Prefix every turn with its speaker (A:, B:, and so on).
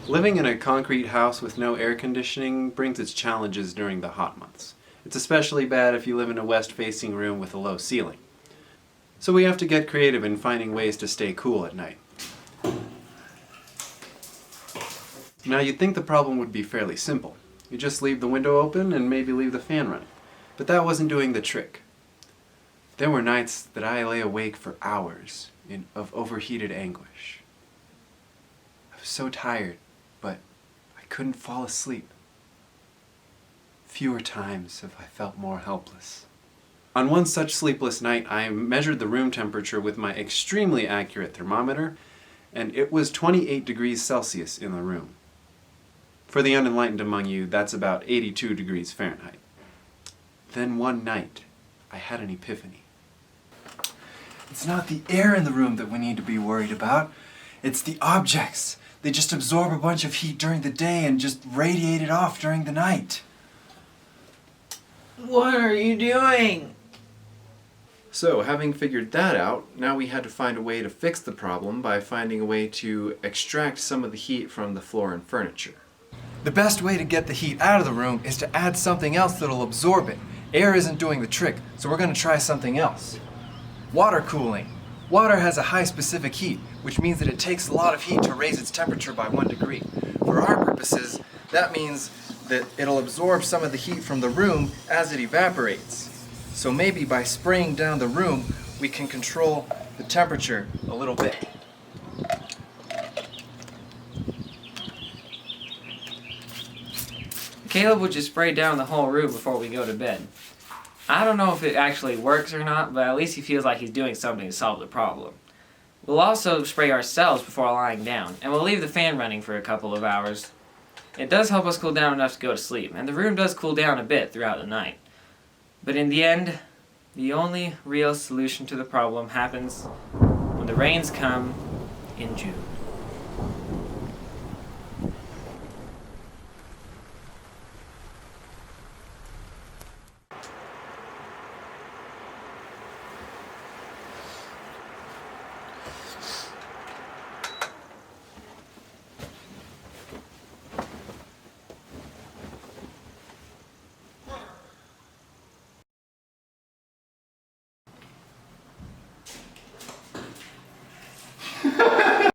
A: Living in a concrete house with no air conditioning brings its challenges during the hot months. It's especially bad if you live in a west-facing room with a low ceiling. So we have to get creative in finding ways to stay cool at night. Now you'd think the problem would be fairly simple. You just leave the window open and maybe leave the fan running. But that wasn't doing the trick. There were nights that I lay awake for hours of overheated anguish. I was so tired, but I couldn't fall asleep. Fewer times have I felt more helpless. On one such sleepless night, I measured the room temperature with my extremely accurate thermometer, and it was 28 degrees Celsius in the room. For the unenlightened among you, that's about 82 degrees Fahrenheit. Then one night, I had an epiphany. It's not the air in the room that we need to be worried about. It's the objects. They just absorb a bunch of heat during the day and just radiate it off during the night.
B: What are you doing?
A: So, having figured that out, now we had to find a way to fix the problem by finding a way to extract some of the heat from the floor and furniture.
C: The best way to get the heat out of the room is to add something else that'll absorb it. Air isn't doing the trick, so we're going to try something else. Water cooling. Water has a high specific heat, which means that it takes a lot of heat to raise its temperature by 1 degree. For our purposes, that means that it'll absorb some of the heat from the room as it evaporates. So maybe by spraying down the room, we can control the temperature a little bit.
B: Caleb would just spray down the whole room before we go to bed. I don't know if it actually works or not, but at least he feels like he's doing something to solve the problem. We'll also spray ourselves before lying down, and we'll leave the fan running for a couple of hours. It does help us cool down enough to go to sleep, and the room does cool down a bit throughout the night. But in the end, the only real solution to the problem happens when the rains come in June.